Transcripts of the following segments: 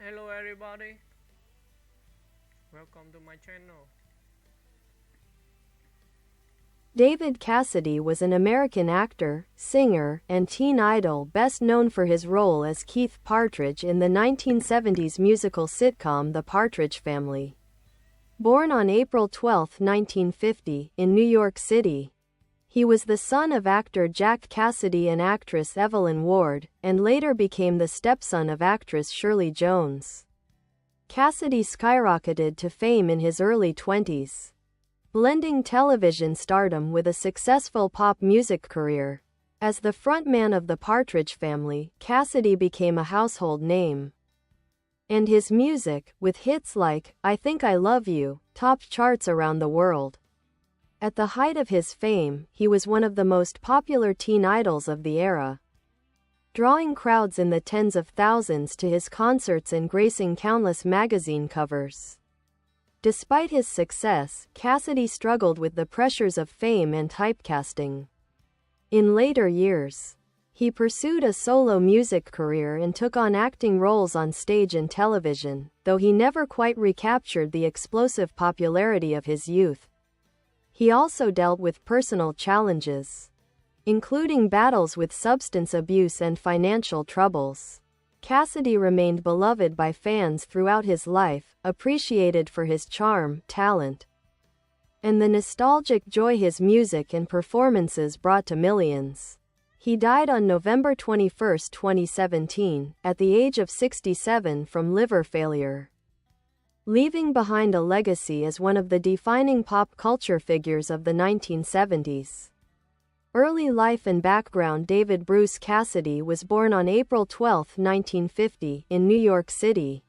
Hello everybody, welcome to my channel. David Cassidy was an American actor, singer, and teen idol best known for his role as Keith Partridge in the 1970s musical sitcom The Partridge Family. Born on April 12, 1950, in New York City, he was the son of actor Jack Cassidy and actress Evelyn Ward, and later became the stepson of actress Shirley Jones. Cassidy skyrocketed to fame in his early 20s, blending television stardom with a successful pop music career. As the frontman of the Partridge Family, Cassidy became a household name, and his music, with hits like "I Think I Love You," topped charts around the world. At the height of his fame, he was one of the most popular teen idols of the era, drawing crowds in the tens of thousands to his concerts and gracing countless magazine covers. Despite his success, Cassidy struggled with the pressures of fame and typecasting. In later years, he pursued a solo music career and took on acting roles on stage and television, though he never quite recaptured the explosive popularity of his youth. He also dealt with personal challenges, including battles with substance abuse and financial troubles. Cassidy remained beloved by fans throughout his life, appreciated for his charm, talent, and the nostalgic joy his music and performances brought to millions. He died on November 21, 2017, at the age of 67 from liver failure, leaving behind a legacy as one of the defining pop culture figures of the 1970s. Early life and background. David Bruce Cassidy was born on April 12, 1950, in New York City.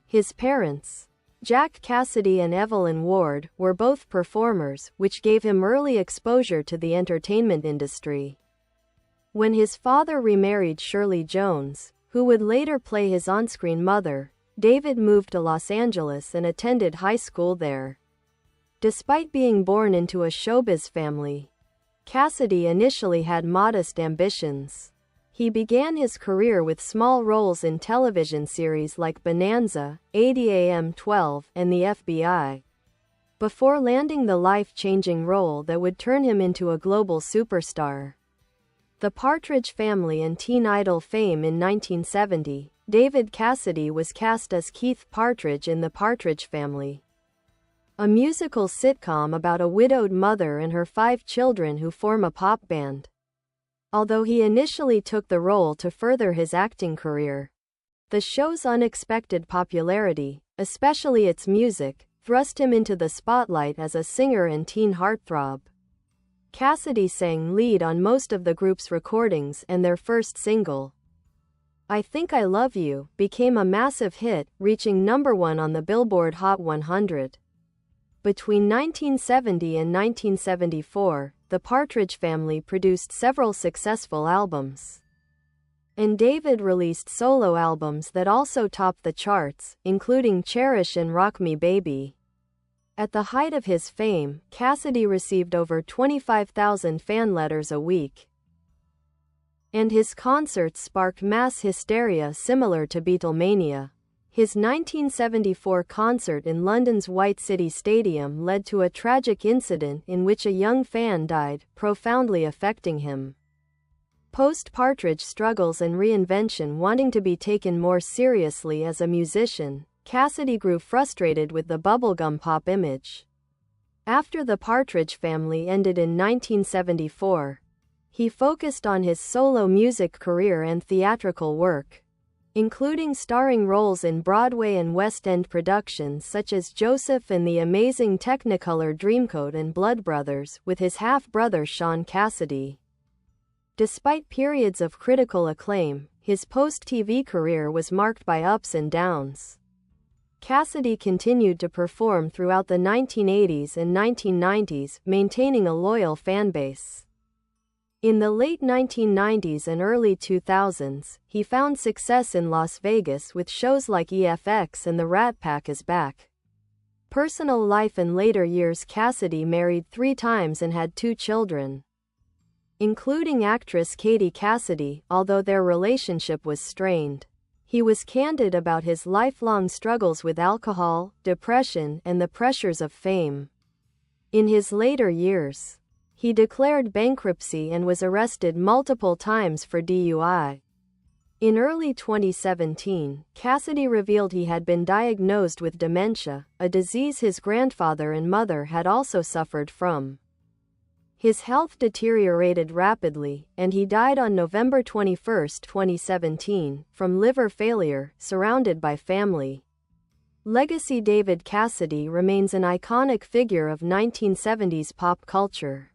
His parents, Jack Cassidy and Evelyn Ward, were both performers, which gave him early exposure to the entertainment industry. When his father remarried Shirley Jones, who would later play his on-screen mother, David moved to Los Angeles and attended high school there. Despite being born into a showbiz family, Cassidy initially had modest ambitions. He began his career with small roles in television series like Bonanza, 80 AM 12, and The FBI, before landing the life-changing role that would turn him into a global superstar. The Partridge Family and teen idol fame. In 1970, David Cassidy was cast as Keith Partridge in The Partridge Family, a musical sitcom about a widowed mother and her 5 children who form a pop band. Although he initially took the role to further his acting career, the show's unexpected popularity, especially its music, thrust him into the spotlight as a singer and teen heartthrob. Cassidy sang lead on most of the group's recordings, and their first single, "I Think I Love You," became a massive hit, reaching #1 on the Billboard Hot 100. Between 1970 and 1974, the Partridge Family produced several successful albums, and David released solo albums that also topped the charts, including Cherish and Rock Me Baby. At the height of his fame, Cassidy received over 25,000 fan letters a week, and his concerts sparked mass hysteria similar to Beatlemania. His 1974 concert in London's White City Stadium led to a tragic incident in which a young fan died, profoundly affecting him. Post-Partridge struggles and reinvention. Wanting to be taken more seriously as a musician, Cassidy grew frustrated with the bubblegum pop image. After the Partridge Family ended in 1974, he focused on his solo music career and theatrical work, including starring roles in Broadway and West End productions such as Joseph and the Amazing Technicolor Dreamcoat and Blood Brothers, with his half-brother Sean Cassidy. Despite periods of critical acclaim, his post-TV career was marked by ups and downs. Cassidy continued to perform throughout the 1980s and 1990s, maintaining a loyal fanbase. In the late 1990s and early 2000s, he found success in Las Vegas with shows like EFX and The Rat Pack Is Back. Personal life. In later years, Cassidy married 3 times and had 2 children, including actress Katie Cassidy, although their relationship was strained. He was candid about his lifelong struggles with alcohol, depression, and the pressures of fame. In his later years, he declared bankruptcy and was arrested multiple times for DUI. In early 2017, Cassidy revealed he had been diagnosed with dementia, a disease his grandfather and mother had also suffered from. His health deteriorated rapidly, and he died on November 21, 2017, from liver failure, surrounded by family. Legacy: David Cassidy remains an iconic figure of 1970s pop culture.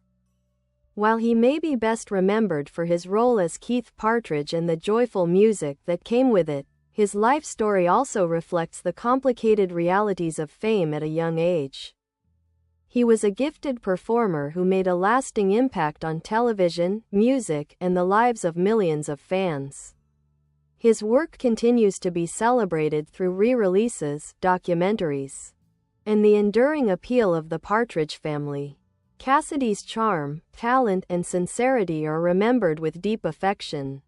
While he may be best remembered for his role as Keith Partridge and the joyful music that came with it, his life story also reflects the complicated realities of fame at a young age. He was a gifted performer who made a lasting impact on television, music, and the lives of millions of fans. His work continues to be celebrated through re-releases, documentaries, and the enduring appeal of the Partridge Family. Cassidy's charm, talent, and sincerity are remembered with deep affection.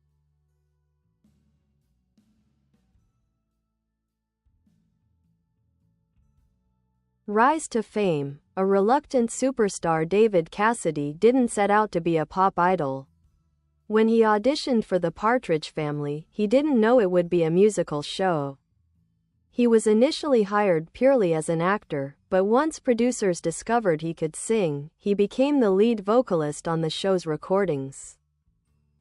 Rise to fame. A reluctant superstar, David Cassidy didn't set out to be a pop idol. When he auditioned for the Partridge Family, he didn't know it would be a musical show. He was initially hired purely as an actor, but once producers discovered he could sing, he became the lead vocalist on the show's recordings.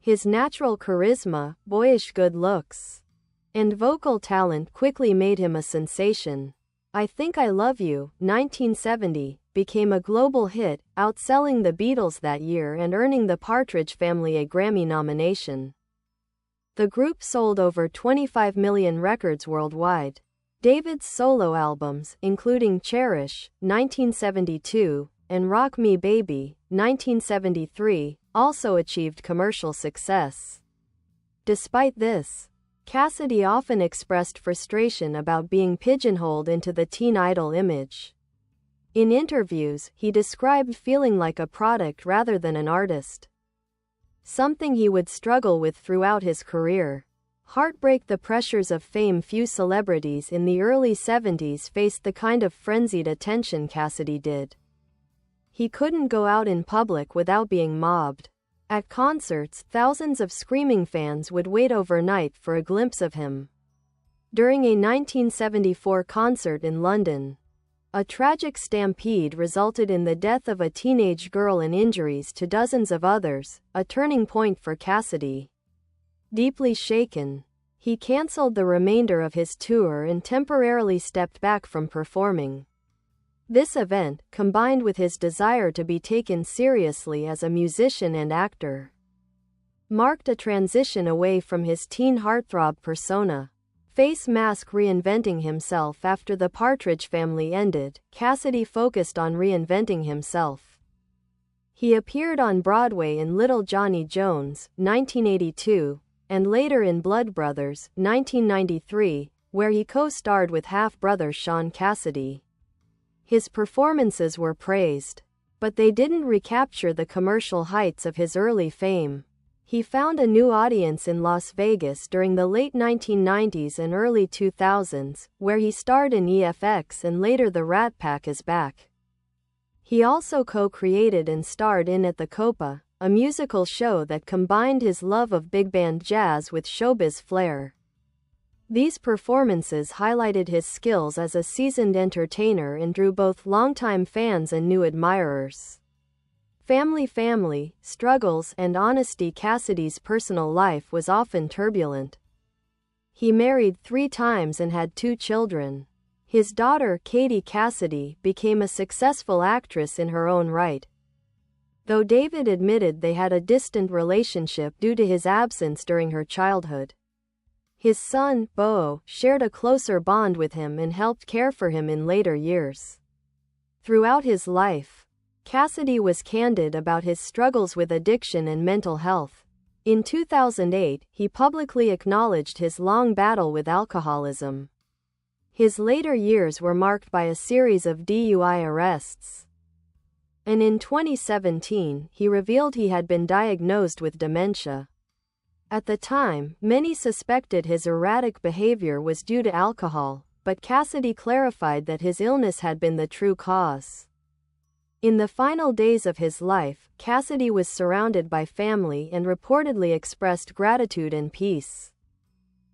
His natural charisma, boyish good looks, and vocal talent quickly made him a sensation. I Think I Love You, 1970, became a global hit, outselling the Beatles that year and earning the Partridge Family a Grammy nomination. The group sold over 25 million records worldwide. David's solo albums, including Cherish, 1972, and Rock Me Baby, 1973, also achieved commercial success. Despite this, Cassidy often expressed frustration about being pigeonholed into the teen idol image. In interviews, he described feeling like a product rather than an artist, something he would struggle with throughout his career. Heartbreak: the pressures of fame. Few celebrities in the early 70s faced the kind of frenzied attention Cassidy did. He couldn't go out in public without being mobbed. At concerts, thousands of screaming fans would wait overnight for a glimpse of him. During a 1974 concert in London, a tragic stampede resulted in the death of a teenage girl and injuries to dozens of others, a turning point for Cassidy. Deeply shaken, he cancelled the remainder of his tour and temporarily stepped back from performing. This event, combined with his desire to be taken seriously as a musician and actor, marked a transition away from his teen heartthrob persona. Face mask: reinventing himself. After the Partridge Family ended, Cassidy focused on reinventing himself. He appeared on Broadway in Little Johnny Jones, 1982, and later in Blood Brothers, 1993, where he co-starred with half-brother Shaun Cassidy. His performances were praised, but they didn't recapture the commercial heights of his early fame. He found a new audience in Las Vegas during the late 1990s and early 2000s, where he starred in EFX and later The Rat Pack Is Back. He also co-created and starred in At the Copa, a musical show that combined his love of big band jazz with showbiz flair. These performances highlighted his skills as a seasoned entertainer and drew both longtime fans and new admirers. Family, struggles, and honesty. Cassidy's personal life was often turbulent. He married 3 times and had 2 children. His daughter, Katie Cassidy, became a successful actress in her own right, though David admitted they had a distant relationship due to his absence during her childhood. His son, Beau, shared a closer bond with him and helped care for him in later years. Throughout his life, Cassidy was candid about his struggles with addiction and mental health. In 2008, he publicly acknowledged his long battle with alcoholism. His later years were marked by a series of DUI arrests, and in 2017, he revealed he had been diagnosed with dementia. At the time, many suspected his erratic behavior was due to alcohol, but Cassidy clarified that his illness had been the true cause. In the final days of his life, Cassidy was surrounded by family and reportedly expressed gratitude and peace.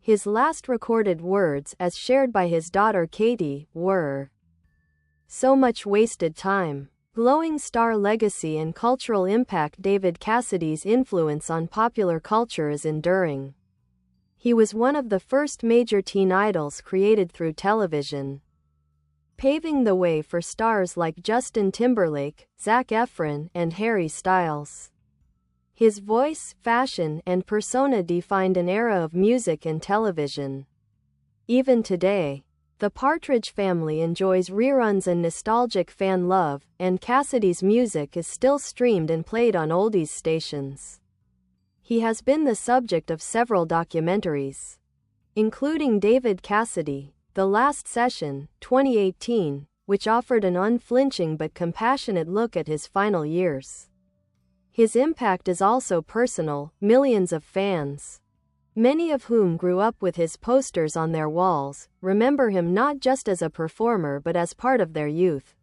His last recorded words, as shared by his daughter Katie, were, "So much wasted time." Glowing star legacy and cultural impact. David Cassidy's influence on popular culture is enduring. He was one of the first major teen idols created through television, paving the way for stars like Justin Timberlake, Zac Efron, and Harry Styles. His voice, fashion, and persona defined an era of music and television. Even today, the Partridge Family enjoys reruns and nostalgic fan love, and Cassidy's music is still streamed and played on oldies stations. He has been the subject of several documentaries, including David Cassidy, The Last Session, 2018, which offered an unflinching but compassionate look at his final years. His impact is also personal. Millions of fans, many of whom grew up with his posters on their walls, remember him not just as a performer but as part of their youth.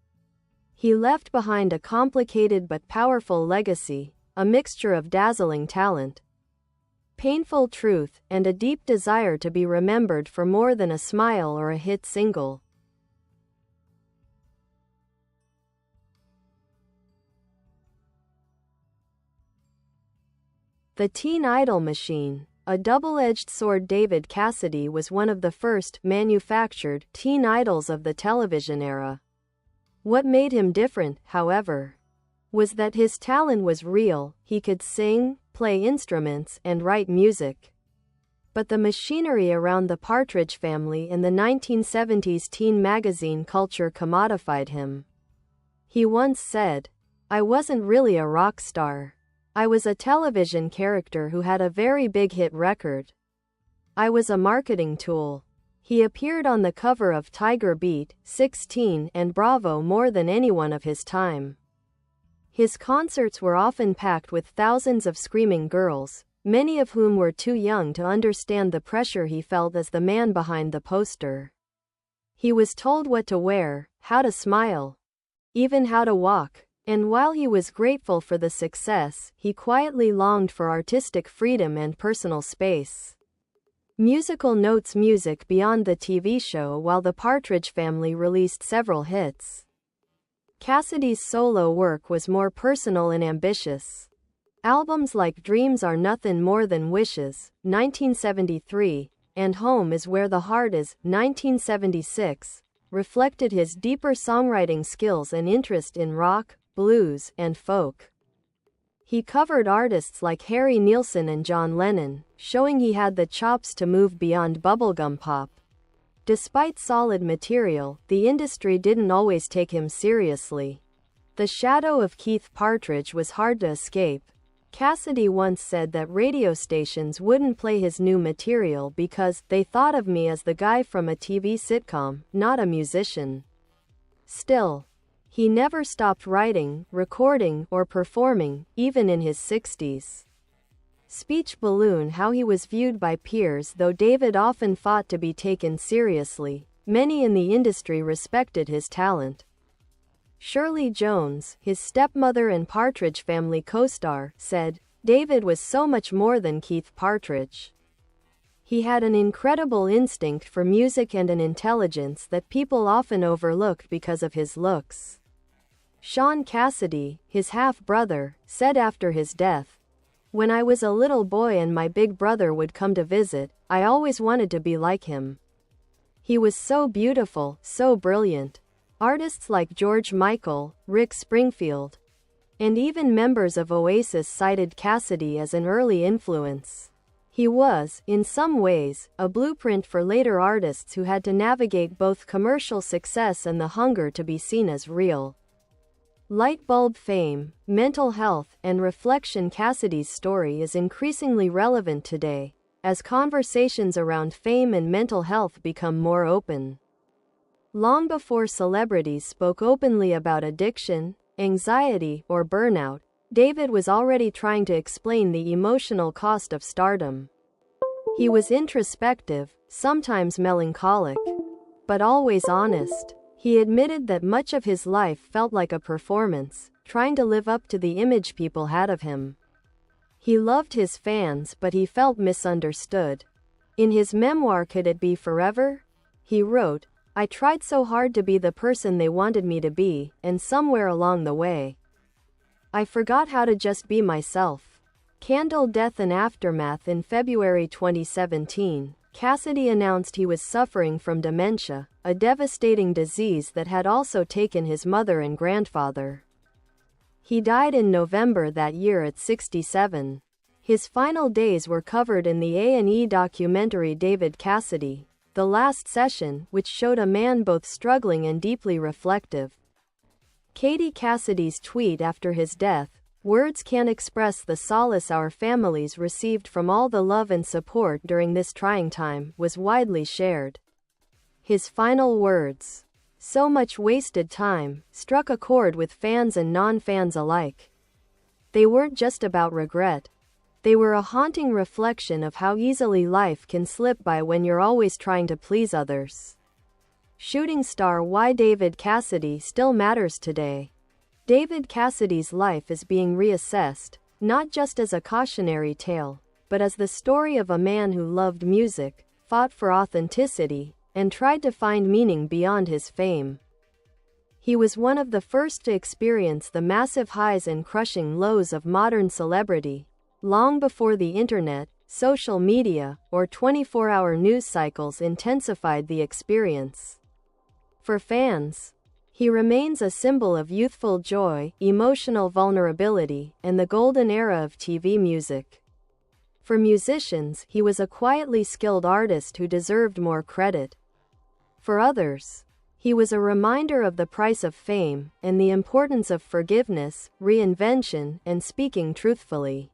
He left behind a complicated but powerful legacy, a mixture of dazzling talent, painful truth, and a deep desire to be remembered for more than a smile or a hit single. The teen idol machine. A double-edged sword. David Cassidy was one of the first manufactured teen idols of the television era. What made him different, however, was that his talent was real. He could sing, play instruments, and write music. But the machinery around the Partridge Family and the 1970s teen magazine culture commodified him. He once said, "I wasn't really a rock star. I was a television character who had a very big hit record. I was a marketing tool." He appeared on the cover of Tiger Beat, 16, and Bravo more than anyone of his time. His concerts were often packed with thousands of screaming girls, many of whom were too young to understand the pressure he felt as the man behind the poster. He was told what to wear, how to smile, even how to walk. And while he was grateful for the success, he quietly longed for artistic freedom and personal space. Musical notes. Music beyond the TV show. While the Partridge Family released several hits, Cassidy's solo work was more personal and ambitious. Albums like Dreams Are Nothing More Than Wishes, 1973, and Home Is Where the Heart Is, 1976, reflected his deeper songwriting skills and interest in rock, blues, and folk. He covered artists like Harry Nilsson and John Lennon, showing he had the chops to move beyond bubblegum pop. Despite solid material, the industry didn't always take him seriously. The shadow of Keith Partridge was hard to escape. Cassidy once said that radio stations wouldn't play his new material because they thought of me as the guy from a TV sitcom, not a musician. Still, he never stopped writing, recording, or performing, even in his 60s. Speech balloon. How he was viewed by peers. Though David often fought to be taken seriously, many in the industry respected his talent. Shirley Jones, his stepmother and Partridge Family co-star, said, "David was so much more than Keith Partridge. He had an incredible instinct for music and an intelligence that people often overlooked because of his looks." Sean Cassidy, his half-brother, said after his death, "When I was a little boy and my big brother would come to visit, I always wanted to be like him. He was so beautiful, so brilliant." Artists like George Michael, Rick Springfield, and even members of Oasis cited Cassidy as an early influence. He was, in some ways, a blueprint for later artists who had to navigate both commercial success and the hunger to be seen as real. Light bulb fame, mental health, and reflection. Cassidy's story is increasingly relevant today, as conversations around fame and mental health become more open. Long before celebrities spoke openly about addiction, anxiety, or burnout, David was already trying to explain the emotional cost of stardom. He was introspective, sometimes melancholic, but always honest. He admitted that much of his life felt like a performance, trying to live up to the image people had of him. He loved his fans, but he felt misunderstood. In his memoir Could It Be Forever? He wrote, "I tried so hard to be the person they wanted me to be, and somewhere along the way, I forgot how to just be myself." Candle Death and Aftermath. In February 2017, Cassidy announced he was suffering from dementia, a devastating disease that had also taken his mother and grandfather. He died in November that year at 67. His final days were covered in the A&E documentary David Cassidy, The Last Session, which showed a man both struggling and deeply reflective. Katie Cassidy's tweet after his death, "Words can't express the solace our families received from all the love and support during this trying time," was widely shared. His final words, "So much wasted time," struck a chord with fans and non-fans alike. They weren't just about regret. They were a haunting reflection of how easily life can slip by when you're always trying to please others. Shooting star. Why David Cassidy still matters today. David Cassidy's life is being reassessed, not just as a cautionary tale, but as the story of a man who loved music, fought for authenticity, and tried to find meaning beyond his fame. He was one of the first to experience the massive highs and crushing lows of modern celebrity, long before the internet, social media, or 24-hour news cycles intensified the experience. For fans, he remains a symbol of youthful joy, emotional vulnerability, and the golden era of TV music. For musicians, he was a quietly skilled artist who deserved more credit. For others, he was a reminder of the price of fame, and the importance of forgiveness, reinvention, and speaking truthfully.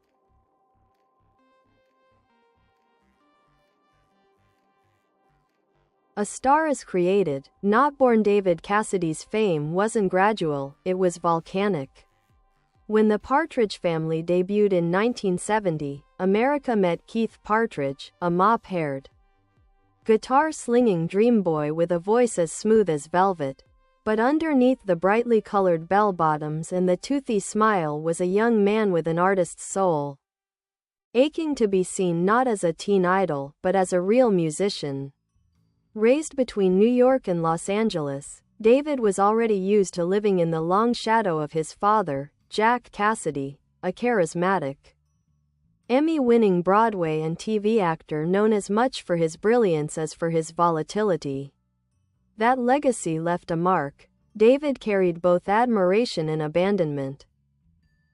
A star is created, not born. David Cassidy's fame wasn't gradual, it was volcanic. When the Partridge Family debuted in 1970, America met Keith Partridge, a mop-haired, guitar-slinging dream boy with a voice as smooth as velvet. But underneath the brightly colored bell-bottoms and the toothy smile was a young man with an artist's soul, aching to be seen not as a teen idol, but as a real musician. Raised between New York and Los Angeles, David was already used to living in the long shadow of his father, Jack Cassidy, a charismatic, Emmy-winning Broadway and TV actor known as much for his brilliance as for his volatility. That legacy left a mark. David carried both admiration and abandonment.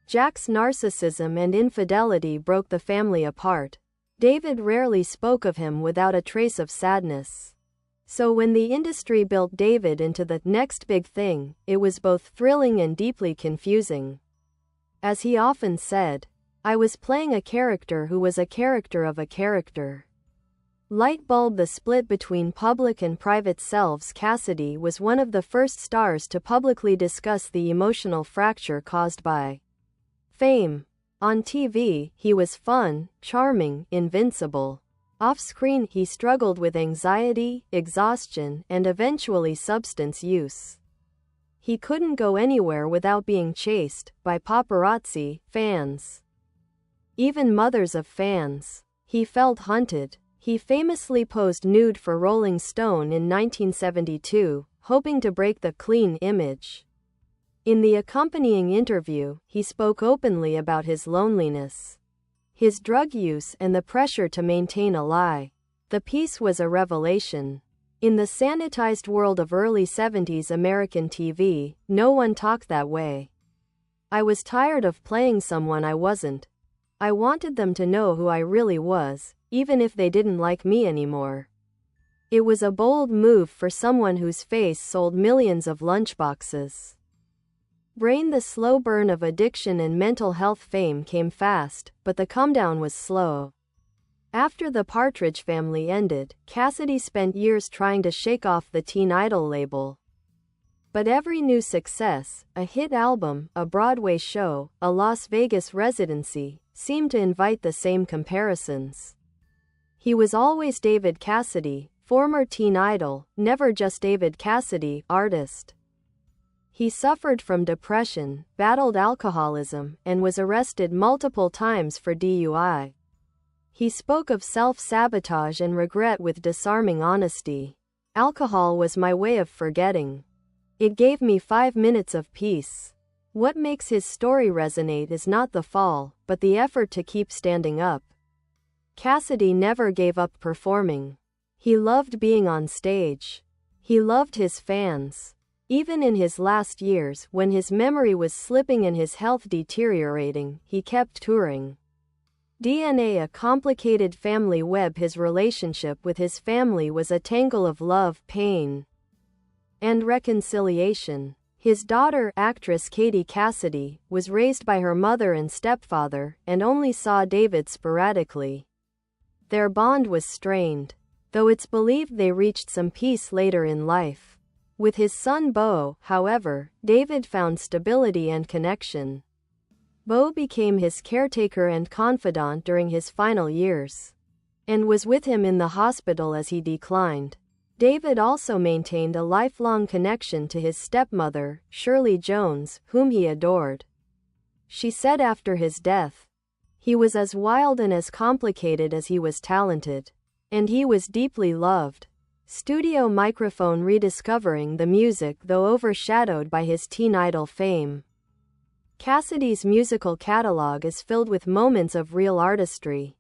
Jack's narcissism and infidelity broke the family apart. David rarely spoke of him without a trace of sadness. So when the industry built David into the next big thing, it was both thrilling and deeply confusing. As he often said, "I was playing a character who was a character of a character." Light bulb. The split between public and private selves. Cassidy was one of the first stars to publicly discuss the emotional fracture caused by fame. On TV, he was fun, charming, invincible. Off-screen, he struggled with anxiety, exhaustion, and eventually substance use. He couldn't go anywhere without being chased by paparazzi, fans, even mothers of fans. He felt hunted. He famously posed nude for Rolling Stone in 1972, hoping to break the clean image. In the accompanying interview, he spoke openly about his loneliness, his drug use, and the pressure to maintain a lie. The piece was a revelation. In the sanitized world of early 70s American TV, no one talked that way. "I was tired of playing someone I wasn't. I wanted them to know who I really was, even if they didn't like me anymore." It was a bold move for someone whose face sold millions of lunchboxes. Brain. The slow burn of addiction and mental health. Fame came fast, but the comedown was slow. After the Partridge Family ended, Cassidy spent years trying to shake off the teen idol label. But every new success, a hit album, a Broadway show, a Las Vegas residency, seemed to invite the same comparisons. He was always David Cassidy, former teen idol, never just David Cassidy, artist. He suffered from depression, battled alcoholism, and was arrested multiple times for DUI. He spoke of self-sabotage and regret with disarming honesty. Alcohol was my way of forgetting. It gave me 5 minutes of peace. What makes his story resonate is not the fall, but the effort to keep standing up. Cassidy never gave up performing. He loved being on stage. He loved his fans. Even in his last years, when his memory was slipping and his health deteriorating, he kept touring. DNA, a complicated family web. His relationship with his family was a tangle of love, pain, and reconciliation. His daughter, actress Katie Cassidy, was raised by her mother and stepfather, and only saw David sporadically. Their bond was strained, though it's believed they reached some peace later in life. With his son Beau, however, David found stability and connection. Beau became his caretaker and confidant during his final years, and was with him in the hospital as he declined. David also maintained a lifelong connection to his stepmother, Shirley Jones, whom he adored. She said after his death, "He was as wild and as complicated as he was talented. And he was deeply loved." Studio microphone rediscovering the music, though overshadowed by his teen idol fame. Cassidy's musical catalog is filled with moments of real artistry.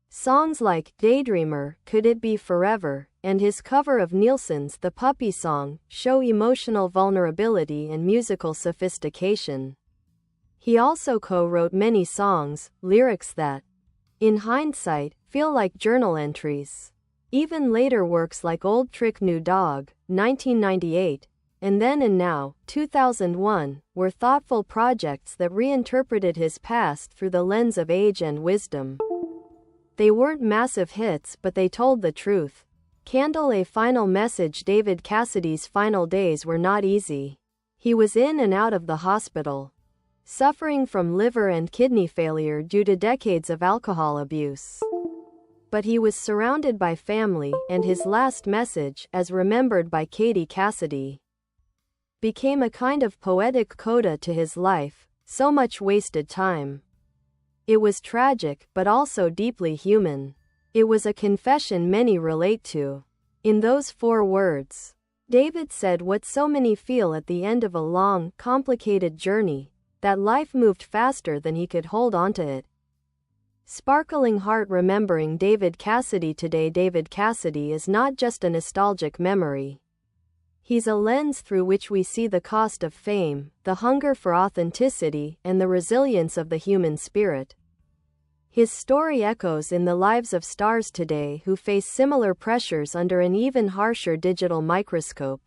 Songs like Daydreamer, Could It Be Forever, and his cover of Nielsen's The Puppy Song show emotional vulnerability and musical sophistication. He also co-wrote many songs, lyrics that, in hindsight, feel like journal entries. Even later works like Old Trick New Dog, 1998, and Then and Now, 2001, were thoughtful projects that reinterpreted his past through the lens of age and wisdom. They weren't massive hits, but they told the truth. Candle, a final message. David Cassidy's final days were not easy. He was in and out of the hospital, suffering from liver and kidney failure due to decades of alcohol abuse. But he was surrounded by family, and his last message, as remembered by Katie Cassidy, became a kind of poetic coda to his life. So much wasted time. It was tragic, but also deeply human. It was a confession many relate to. In those 4 words, David said what so many feel at the end of a long, complicated journey, that life moved faster than he could hold onto it. Sparkling heart. Remembering David Cassidy today. David Cassidy is not just a nostalgic memory. He's a lens through which we see the cost of fame, the hunger for authenticity, and the resilience of the human spirit. His story echoes in the lives of stars today who face similar pressures under an even harsher digital microscope.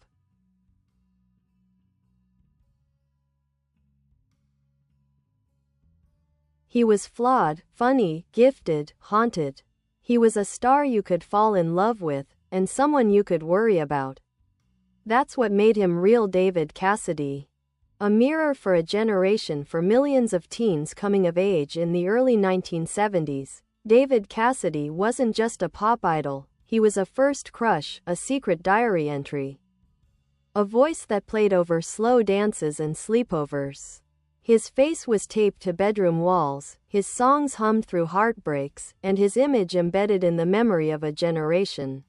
He was flawed, funny, gifted, haunted. He was a star you could fall in love with, and someone you could worry about. That's what made him real. David Cassidy. A mirror for a generation. For millions of teens coming of age in the early 1970s, David Cassidy wasn't just a pop idol, he was a first crush, a secret diary entry. A voice that played over slow dances and sleepovers. His face was taped to bedroom walls, his songs hummed through heartbreaks, and his image embedded in the memory of a generation.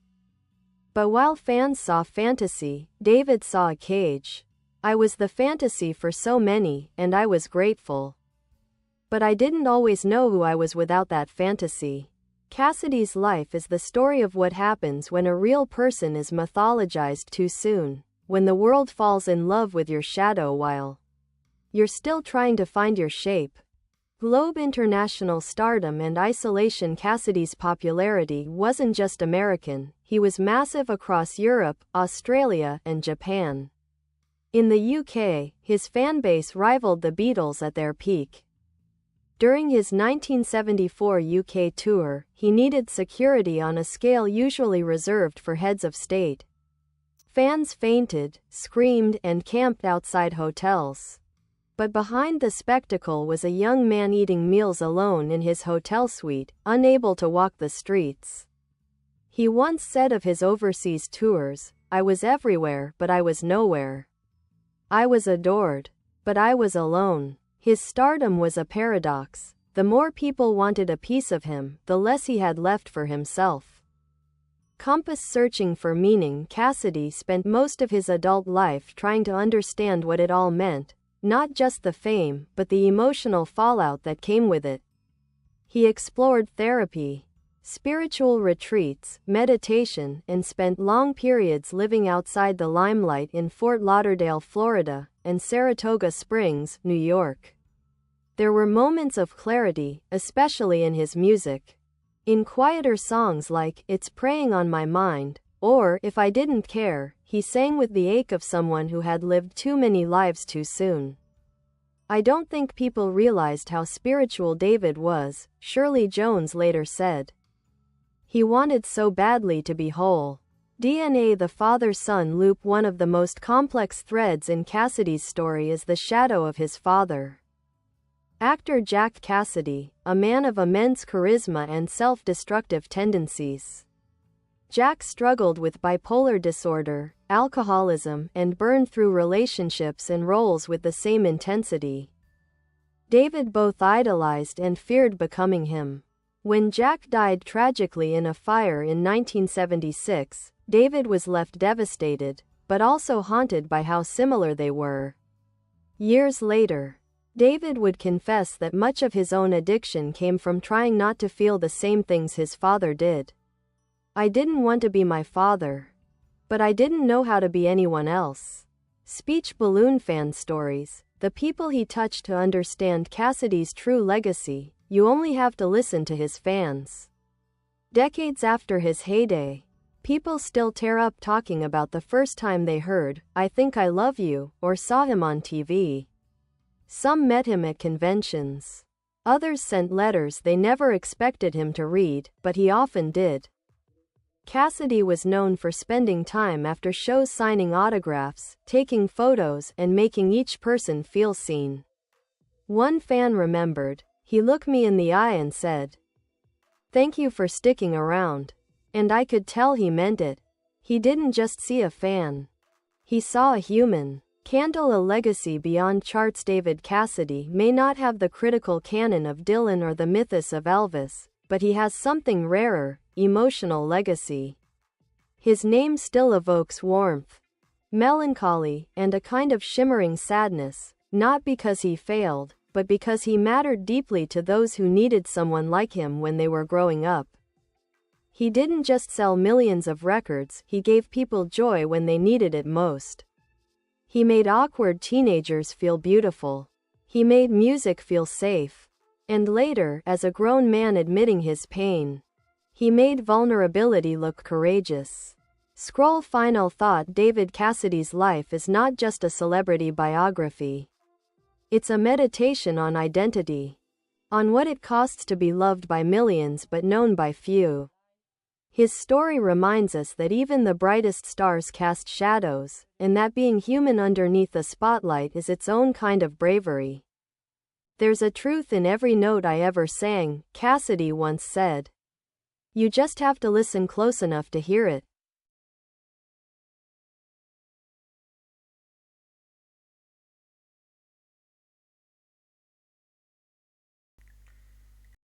But while fans saw fantasy, David saw a cage. I was the fantasy for so many, and I was grateful. But I didn't always know who I was without that fantasy. Cassidy's life is the story of what happens when a real person is mythologized too soon, when the world falls in love with your shadow while you're still trying to find your shape. Globe international stardom and isolation. Cassidy's popularity wasn't just American, he was massive across Europe, Australia, and Japan. In the UK, his fanbase rivaled the Beatles at their peak. During his 1974 UK tour, he needed security on a scale usually reserved for heads of state. Fans fainted, screamed, and camped outside hotels. But behind the spectacle was a young man eating meals alone in his hotel suite, unable to walk the streets. He once said of his overseas tours, "I was everywhere, but I was nowhere. I was adored, but I was alone." His stardom was a paradox. The more people wanted a piece of him, the less he had left for himself. Compass searching for meaning, Cassidy spent most of his adult life trying to understand what it all meant, not just the fame, but the emotional fallout that came with it. He explored therapy, spiritual retreats, meditation, and spent long periods living outside the limelight in Fort Lauderdale, Florida, and Saratoga Springs, New York. There were moments of clarity, especially in his music. In quieter songs like "It's Preying on My Mind" or "If I Didn't Care," he sang with the ache of someone who had lived too many lives too soon. "I don't think people realized how spiritual David was," Shirley Jones later said. "He wanted so badly to be whole." DNA The father-son loop. One of the most complex threads in Cassidy's story is the shadow of his father. Actor Jack Cassidy, a man of immense charisma and self-destructive tendencies. Jack struggled with bipolar disorder, alcoholism, and burned through relationships and roles with the same intensity. David both idolized and feared becoming him. When Jack died tragically in a fire in 1976, David was left devastated, but also haunted by how similar they were. Years later, David would confess that much of his own addiction came from trying not to feel the same things his father did. "I didn't want to be my father, but I didn't know how to be anyone else." Speech balloon fan stories. The people he touched. To understand Cassidy's true legacy, you only have to listen to his fans. Decades after his heyday, people still tear up talking about the first time they heard "I Think I Love You" or saw him on TV. Some met him at conventions. Others sent letters they never expected him to read, but he often did. Cassidy was known for spending time after shows signing autographs, taking photos, and making each person feel seen. One fan remembered, "He looked me in the eye and said, 'Thank you for sticking around.' And I could tell he meant it. He didn't just see a fan. He saw a human." Candle. A legacy beyond charts. David Cassidy may not have the critical canon of Dylan or the mythos of Elvis, but he has something rarer: emotional legacy. His name still evokes warmth, melancholy, and a kind of shimmering sadness, not because he failed, but because he mattered deeply to those who needed someone like him when they were growing up. He didn't just sell millions of records, he gave people joy when they needed it most. He made awkward teenagers feel beautiful. He made music feel safe. And later, as a grown man admitting his pain, he made vulnerability look courageous. Scroll. Final thought. David Cassidy's life is not just a celebrity biography. It's a meditation on identity, on what it costs to be loved by millions but known by few. His story reminds us that even the brightest stars cast shadows, and that being human underneath the spotlight is its own kind of bravery. "There's a truth in every note I ever sang," Cassidy once said. "You just have to listen close enough to hear it."